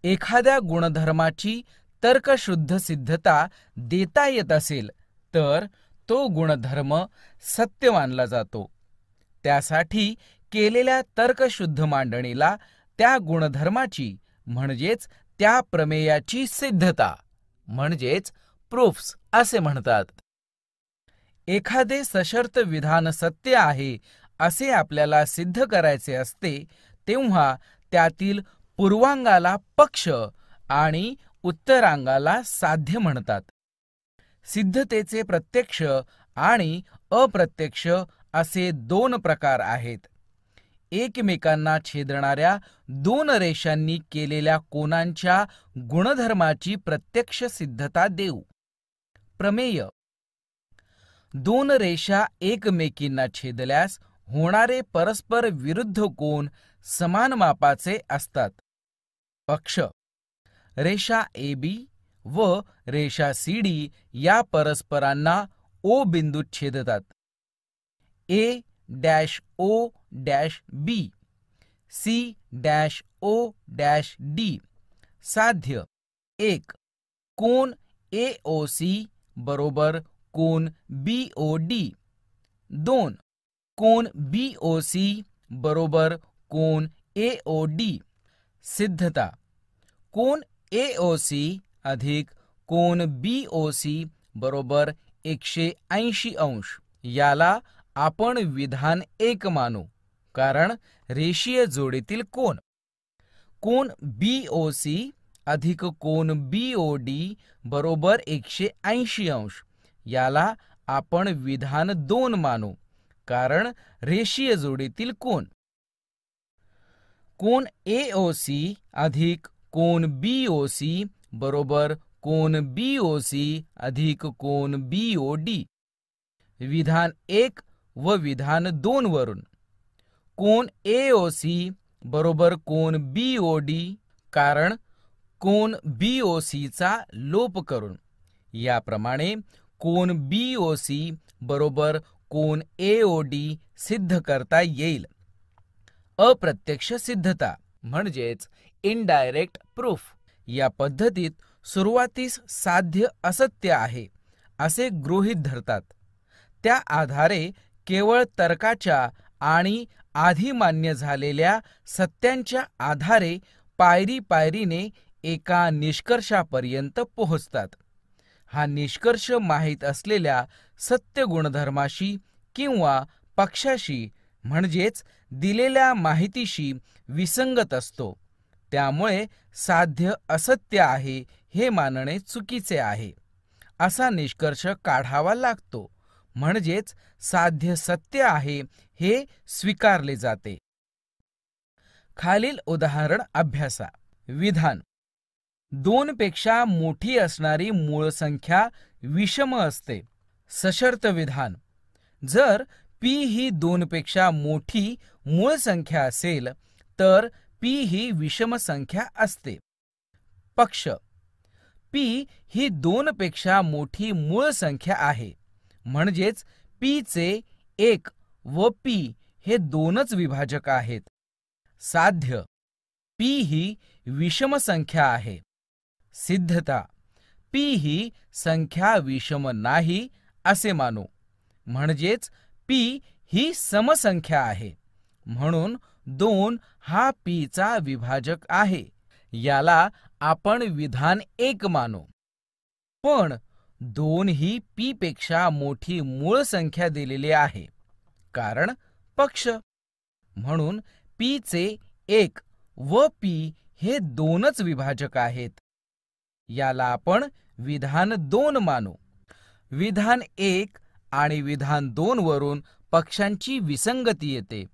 एखाद्या गुणधर्माची तर्कशुद्ध सिद्धता देता येत असेल तर तो गुणधर्म सत्य मानला जातो. त्यासाठी केलेल्या तर्कशुद्ध मांडणीला त्या गुणधर्माची म्हणजेच त्या प्रमेयाची सिद्धता म्हणजेच प्रूफ्स असे म्हणतात. एखादे सशर्त विधान सत्य आहे असे आपल्याला सिद्ध करायचे असते तेव्हा त्यातील पूर्वांगाला पक्ष आणि उत्तरांगाला साध्य म्हणतात. सिद्धतेचे प्रत्यक्ष आणि अप्रत्यक्ष असे 2 प्रकार आहेत. एकमेकांना छेदणाऱ्या 2 रेषांनी केलेल्या कोनांच्या गुणधर्माची प्रत्यक्ष सिद्धता देऊ. प्रमेय. 2 रेषा एकमेकींना छेदल्यास होणारे परस्पर विरुद्ध कोन समान मापाचे असतात. पक्ष. रेषा AB व रेषा CD या परस्परांना O बिंदूत छेदतात. A-O-B C-O-D. साध्य. 1. कोन AOC बरोबर कोन BOD. 2. कोन BOC बरोबर कोन AOD. सिद्धता. कोन AOC अधिक कोन BOC बरोबर 180 अंश. याला आपण विधान 1 मानू कारण रेषीय जोडीतील कोन. कोन BOC अधिक कोन BOD बरोबर 180 अंश. याला आपण विधान 2 मानू कारण रेषीय जोडीतील कोन. कोन AOC अधिक कोन BOC बरोबर कोन BOC अधिक कोन BOD. विधान 1 व विधान 2 वरून कोन AOC बरोबर कोन BOD कारण कोन BOC चा लोप करून. याप्रमाणे कोन BOC बरोबर कोन AOD सिद्ध करता येईल. अप्रत्यक्ष सिद्धता म्हणजेच इनडायरेक्ट प्रूफ. या पद्धतीत सुरुवातीस साध्य असत्य आहे असे गृहीत धरतात. त्या आधारे केवळ तर्काच्या आणि आधी मान्य झालेल्या सत्यांच्या आधारे पायरी पायरीने एका निष्कर्षापर्यंत पोहोचतात. हा निष्कर्ष माहीत असलेल्या सत्य गुणधर्माशी किंवा पक्षाशी म्हणजेच दिलेल्या माहितीशी विसंगत असतो. त्यामुळे साध्य असत्य आहे हे मानणे चुकीचे आहे. असा निष्कर्ष काढावा लागतो. म्हणजेच साध्य सत्य आहे हे स्वीकारले जाते. खालील उदाहरण अभ्यासा. विधान: 2 पेक्षा मोठी असणारी मूळ संख्या विषम असते. सशर्त विधान: जर p ही 2 पेक्षा मोठी मूळ संख्या असेल तर p ही विषम संख्या असते. पक्ष: p ही 2 पेक्षा मोठी मूळ संख्या आहे, म्हणजेच p चे 1 व p हे 2च विभाजक आहेत. साध्य: p ही विषम संख्या आहे. सिद्धता: p ही संख्या विषम नाही असे मानू, म्हणजेच p ही समसंख्या आहे, म्हणून 2 हा p चा विभाजक आहे. याला आपण विधान 1 मानू. पण 2 ही p पेक्षा मोठी मूळ संख्या दिलेली आहे, कारण पक्ष. म्हणून p चे 1 व p हे 2च विभाजक आहेत. याला आपण विधान 2 मानू. विधान 1 आणि विधान 2 वरून पक्षांची विसंगती येते,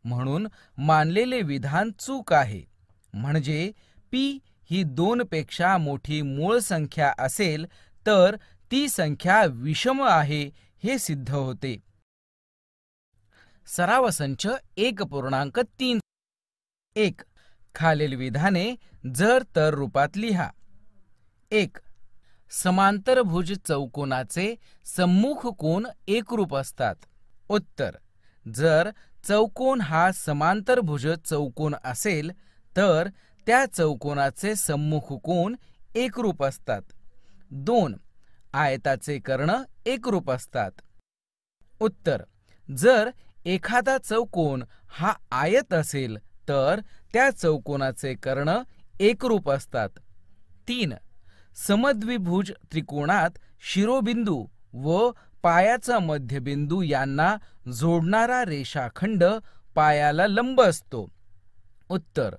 म्हणून मानलेले विधान चूक आहे. म्हणजे p ही 2 पेक्षा मोठी मूळ संख्या असेल तर ती संख्या विषम आहे हे सिद्ध होते. सराव संच 1.3. 1. खालील विधाने जर तर रूपात लिहा. 1. समांतरभुज चौकोनाचे सम्मुख कोन एकरूप असतात. उत्तर: जर चौकोन हा समांतरभुज चौकोन असेल तर त्या चौकोनाचे सम्मुख कोन एकरूप असतात. 2. आयताचे कर्ण एकरूप असतात. उत्तर: जर एखादा चौकोन हा आयत असेल तर त्या चौकोनाचे कर्ण एकरूप असतात. 3. समद्विभुज त्रिकोणात शिरोबिंदू व पायाचा मध्यबिंदू यांना जोडणारा रेषाखंड पायाला लंब असतो. उत्तर: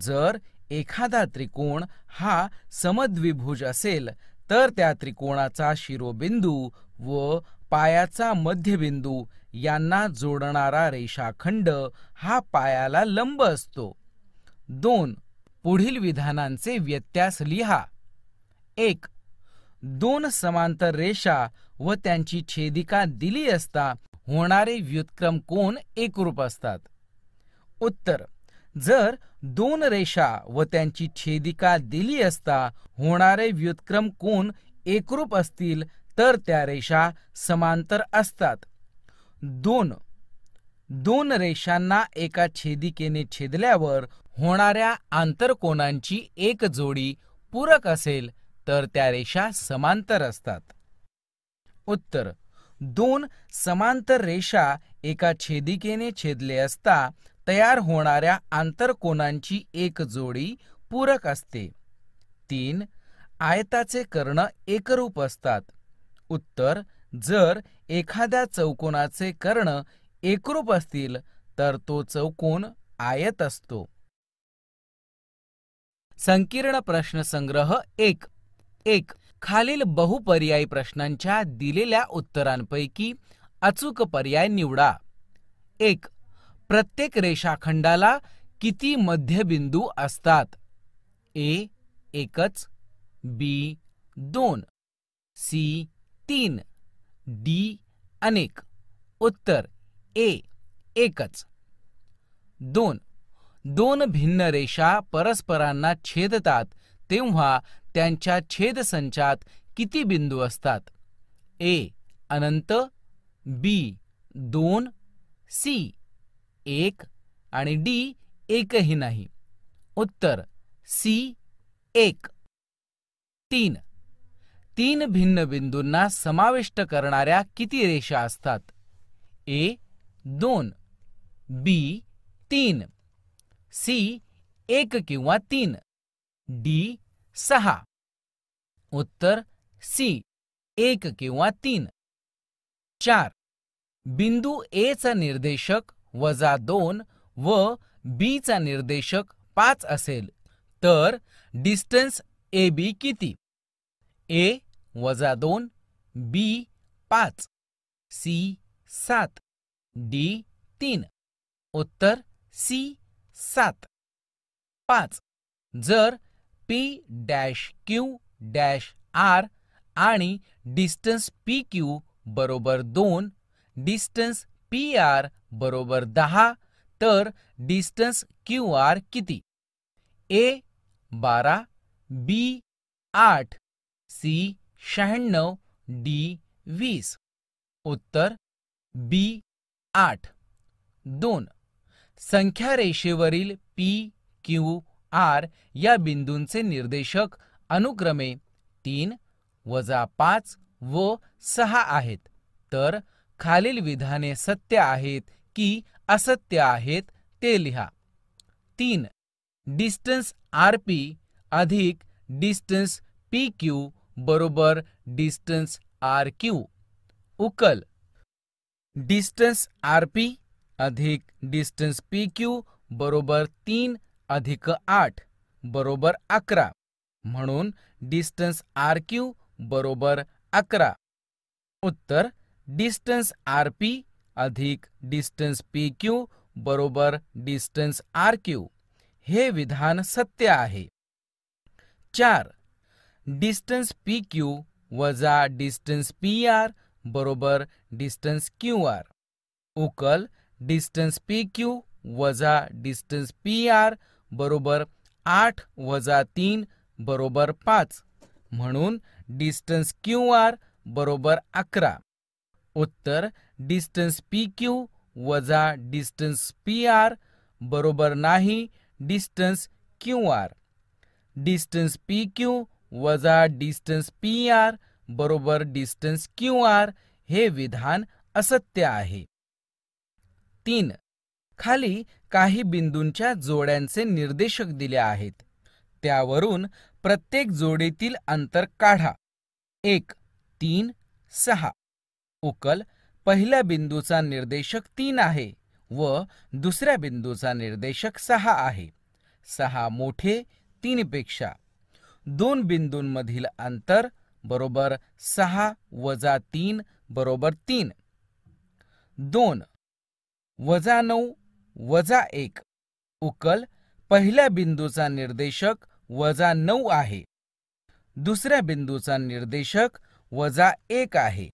जर एखादा त्रिकोण हा समद्विभुज असेल तर त्या त्रिकोणाचा शिरोबिंदू व पायाचा मध्यबिंदू यांना जोडणारा रेषाखंड हा पायाला लंब असतो. 2. पुढील विधानांचे व्यत्यास लिहा. 1. 2 समांतर रेषा व त्यांची छेदिका दिली असता होणारे व्युत्क्रम कोन एकरूप असतात. उत्तर: जर 2 रेषा व त्यांची छेदिका दिली असता होणारे व्युत्क्रम कोन एकरूप असतील तर त्या रेषा समांतर असतात. 2 रेषांना एका छेदिकेने छेदल्यावर होणाऱ्या आंतरकोनांची एक जोडी पूरक असेल तर त्या रेषा समांतर असतात. उत्तर: 2 समांतर रेषा एका छेदिकेने छेदले असता तयार होणाऱ्या आंतरकोनांची एक जोडी पूरक असते. 3. आयताचे कर्ण एकरूप असतात. उत्तर: जर एखाद्या चौकोनाचे कर्ण एकरूप असतील तर तो चौकोन आयत असतो. संकीर्ण प्रश्नसंग्रह 1. 1. खालील बहुपर्यायी प्रश्नांच्या दिलेल्या उत्तरांपैकी अचूक पर्याय निवडा. 1. प्रत्येक रेषाखंडाला किती मध्यबिंदू असतात? A. एकच, B. 2, C. 3, D. अनेक. उत्तर: A. एकच. 2 भिन्न रेषा परस्परांना छेदतात तेव्हा त्यांच्या छेदसंचात किती बिंदू असतात? A. Anant, B. 2, C. 1 आणि D. एकही नाही. उत्तर: C. 1. 3 भिन्न बिंदूंना समाविष्ट करणाऱ्या किती रेषा असतात? A. 2, B. 3, C. 1 किंवा 3, D. 6. उत्तर: C. 1 किंवा 3. 4. बिंदू A चा निर्देशक -2 व B चा निर्देशक 5 असेल तर डिस्टन्स AB किती? A. -2, B. 5, C 7, D 3. उत्तर सी 7. 5. जर P dash Q dash R आणि डिस्टन्स पी क्यू बरोबर 2, डिस्टन्स पी आर बरोबर 10, तर डिस्टन्स क्यू आर किती? ए 12, बी 8, सी 96, डी 20. उत्तर बी 8. 2. संख्या रेषेवरील पी क्यू आर या बिंदूंचे निर्देशक अनुक्रमे 3, 5 व 6 आहेत, तर खालील विधाने सत्य आहेत की असत्य आहेत ते लिहा. 3. डिस्टन्स आर पी अधिक डिस्टन्स पी क्यू बरोबर डिस्टन्स आर क्यू. उकल. डिस्टन्स आर पी अधिक डिस्टन्स पी क्यू बरोबर 3 अधिक 8 बरोबर 11, म्हणून डिस्टन्स आर क्यू बरोबर 11. उत्तर डिस्टन्स आर पी अधिक डिस्टन्स पी क्यू बरोबर डिस्टन्स आर क्यू हे विधान सत्य आहे. 4. डिस्टन्स पी क्यू वजा डिस्टन्स पी आर बरोबर डिस्टन्स क्यू आर. उकल. डिस्टन्स पी क्यू वजा डिस्टन्स पी आर बरोबर 8 वजा 3 बरोबर 5, म्हणून डिस्टन्स क्यू आर बरोबर 11. उत्तर डिस्टन्स पी क्यू वजा डिस्टन्स पी आर बरोबर नाही distance Q R. Distance P Q वजा डिस्टन्स पी आर बरोबर डिस्टन्स क्यू आर हे विधान असत्य आहे. 3. खाली काही बिंदूंच्या जोड्यांचे निर्देशक दिले आहेत. त्यावरून प्रत्येक जोडीतील अंतर काढा. 1, 3, 6. उकल. पहिल्या बिंदूचा निर्देशक 3 आहे व दुसऱ्या बिंदूचा निर्देशक 6 आहे. 6 मोठे 3 पेक्षा. 2 बिंदूंमधील अंतर बरोबर 6 वजा 3 बरोबर 3. 2 वजा 9 वजा 1. उकल. पहिल्या बिंदूचा निर्देशक वजा 9 आहे. दुसऱ्या बिंदूचा निर्देशक वजा 1 आहे.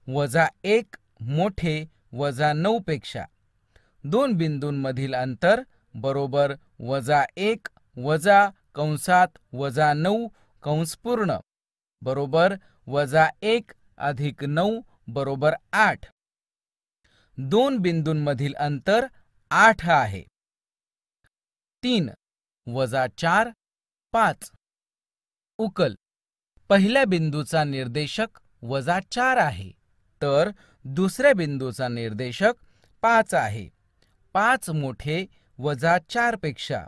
वजा 1 मोठे वजा 9 पेक्षा. 2 बिंदूंमधील अंतर बरोबर वजा 1 वजा कंसात वजा 9 कंस पूर्ण बरोबर वजा 1 अधिक 9 बरोबर 8. 2 बिंदूंमधील अंतर 8 आहे. 3 वजा 4 5. उकल. पहिल्या बिंदूचा निर्देशक वजा 4 आहे, तर दुसऱ्या बिंदूचा निर्देशक 5 आहे. 5 मोठे वजा 4 पेक्षा.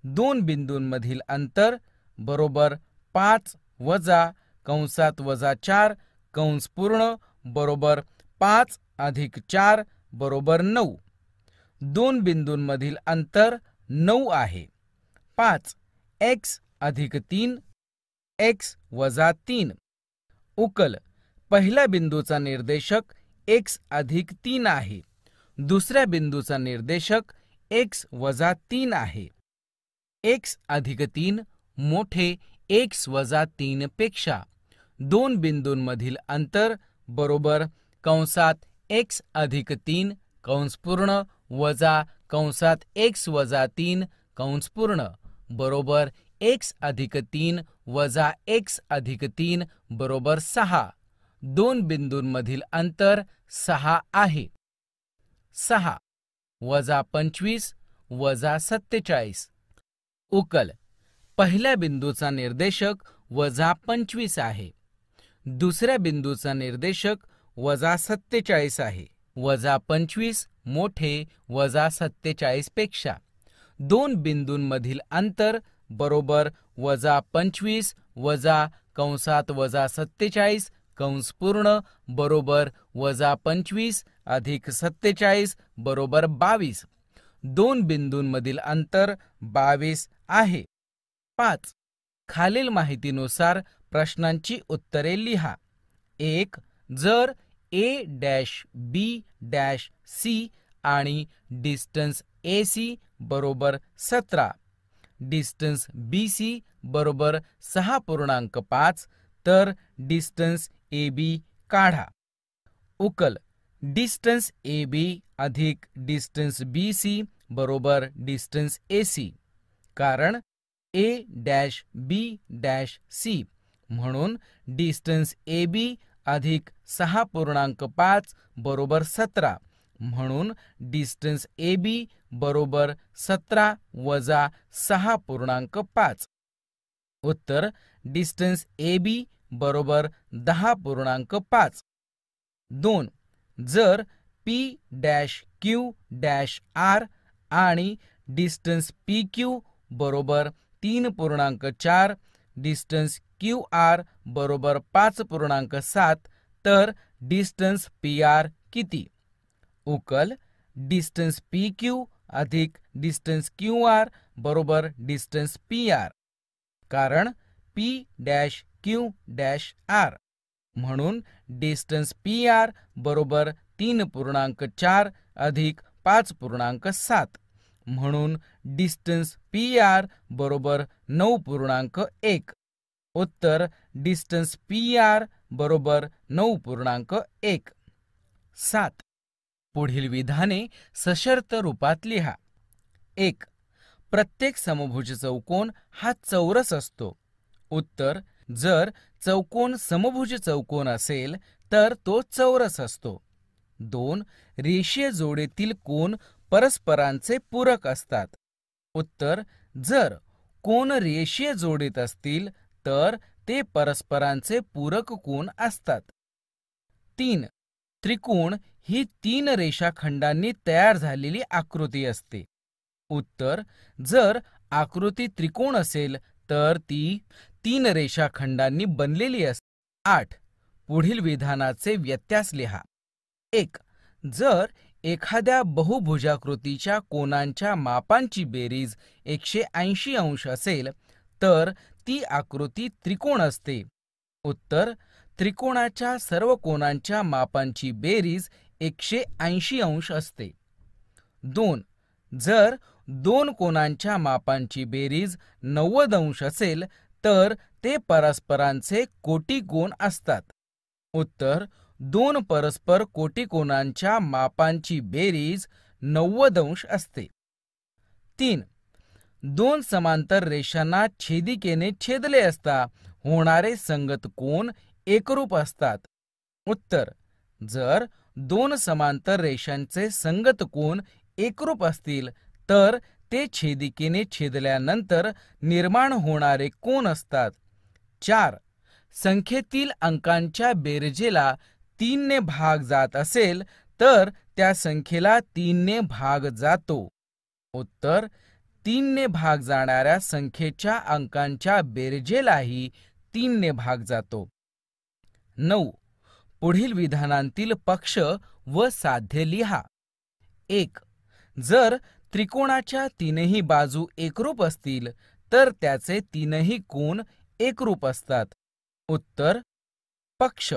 2 बिंदूंमधील अंतर बरोबर 5 वजा कंसात वजा 4 कंस पूर्ण बरोबर 5 अधिक 4 बरोबर 9. 2 बिंदूंमधील अंतर 9 आहे. 5 x अधिक 3 x वजा 3. उकल. पहिल्या बिंदूचा निर्देशक x अधिक 3 आहे. दुसऱ्या बिंदूचा निर्देशक x वजा 3 आहे. x अधिक 3 मोठे x वजा 3 पेक्षा. 2 बिंदूंमधील अंतर बरोबर कंसात x अधिक 3 कंस पूर्ण वजा कंसात x वजा 3 कंस पूर्ण बरोबर x अधिक 3 वजा x अधिक 3 बरोबर 6. 2 बिंदूंमधील अंतर 6 आहे. 6 वजा 25 वजा 47. उकल. पहिल्या बिंदूचा निर्देशक वजा 25 आहे. दुसऱ्या बिंदूचा निर्देशक वजा 47 आहे. वजा 25 मोठे वजा 47 पेक्षा. 2 बिंदूंमधील अंतर बरोबर वजा 25 वजा कंसात वजा 47 कंस पूर्ण बरोबर वजा 25 अधिक 47 बरोबर 22. 2 बिंदूंमधील अंतर 22 आहे. 5. खालील माहितीनुसार प्रश्नांची उत्तरे लिहा. 1. जर A-B-C आणि डिस्टन्स AC बरोबर 17, डिस्टन्स BC बरोबर 6.5, तर डिस्टन्स AB काढा. उकल डिस्टन्स AB अधिक डिस्टन्स BC बरोबर डिस्टन्स AC, कारण A-B-C म्हणून डिस्टन्स AB अधिक 6.5 बरोबर 17, म्हणून डिस्टन्स AB बरोबर 17 वजा 6.5. उत्तर डिस्टन्स AB बरोबर 10.5. 2. जर P-Q-R आणि डिस्टन्स PQ बरोबर 3.4, डिस्टन्स QR बरोबर 5.7, तर डिस्टन्स PR किती? उकल डिस्टन्स PQ अधिक डिस्टन्स QR बरोबर डिस्टन्स PR, कारण P-Q-R, म्हणून डिस्टन्स PR बरोबर 3.4 अधिक 5.7, म्हणून डिस्टन्स PR बरोबर 9.1. उत्तर डिस्टन्स PR बरोबर 9.1. 7. पुढील विधाने सशर्त रूपात लिहा. 1. प्रत्येक समभुज चौकोन हा चौरस असतो. उत्तर जर चौकोन समभुज चौकोन असेल तर तो चौरस असतो. 2. रेषीय जोडीतील कोन परस्परांचे पूरक असतात. उत्तर जर कोन रेषीय जोडीत असतील तर ते परस्परांचे पूरक कोन असतात. 3. त्रिकोण ही 3 रेषाखंडांनी तयार झालेली आकृती असते. उत्तर जर आकृती त्रिकोण असेल तर ती 3 रेषाखंडांनी बनलेली असते. 8. पुढील विधानाचे व्यत्यास लिहा. 1. जर एखाद्या बहुभुजाकृतीच्या कोनांच्या मापांची बेरीज 180 अंश असेल तर ती आकृती त्रिकोण असते. उत्तर त्रिकोणाच्या सर्व कोनांच्या मापांची बेरीज 180 अंश असते. 2. जर 2 कोनांच्या मापांची बेरीज 90 अंश असेल तर ते परस्परांचे कोटिकोन असतात. उत्तर 2 परस्पर कोटिकोनांच्या मापांची बेरीज 90 अंश असते. 3. 2 समांतर रेषांना छेदिकेने छेदले असता होणारे संगत कोन एकरूप असतात. उत्तर जर 2 समांतर रेषांचे संगत कोन एकरूप असतील तर ते छेदिकेने छेदल्यानंतर निर्माण होणारे कोन असतात. 4. संख्येतील अंकांच्या बेरजेला 3 ने भाग जात असेल तर त्या संख्येला 3 ने भाग जातो. उत्तर 3 ने भाग जाणाऱ्या संख्येच्या अंकांच्या बेरजेलाही 3 ने भाग जातो. 9. पुढील विधानांतील पक्ष व साध्य लिहा. 1. जर त्रिकोणाच्या 3ही बाजू एकरूप असतील तर त्याचे 3ही कोन एकरूप असतात. उत्तर पक्ष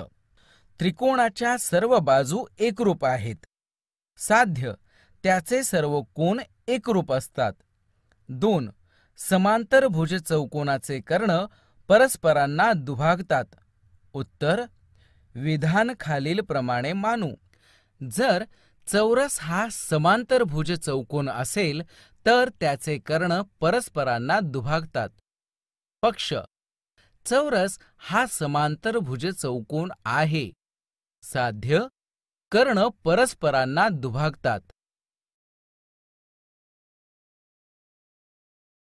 त्रिकोणाच्या सर्व बाजू एकरूप आहेत. साध्य त्याचे सर्व कोन एकरूप असतात. 2. समांतर भुज चौकोनाचे कर्ण परस्परांना दुभागतात. उत्तर विधान खालील प्रमाणे मानू. जर चौरस हा समांतर भुज चौकोन असेल तर त्याचे कर्ण परस्परांना दुभागतात. पक्ष चौरस हा समांतर भुज चौकोन आहे. साध्य कर्ण परस्परांना दुभागतात.